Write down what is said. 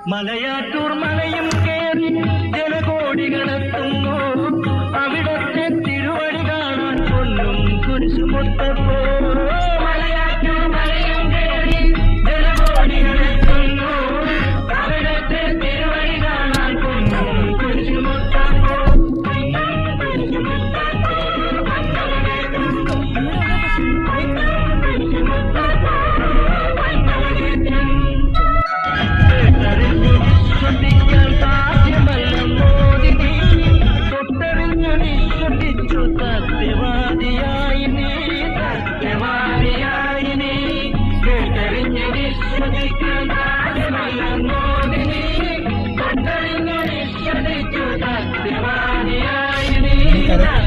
മലയാറ്റൂർ മലയും കേറി ജനകോടികളെത്തുന്നു. അവിടത്തെ തിരുവടി കാണാൻ പൊന്നും കുരിശുമുട്ടപ്പോ. മലയാറ്റൂർ മലയും കേറി ജനകോടികളെത്തുന്നു. അവിടത്തെ തിരുവടി കാണാൻ പൊന്നും കുരിശുമുട്ടപ്പോ. Correct.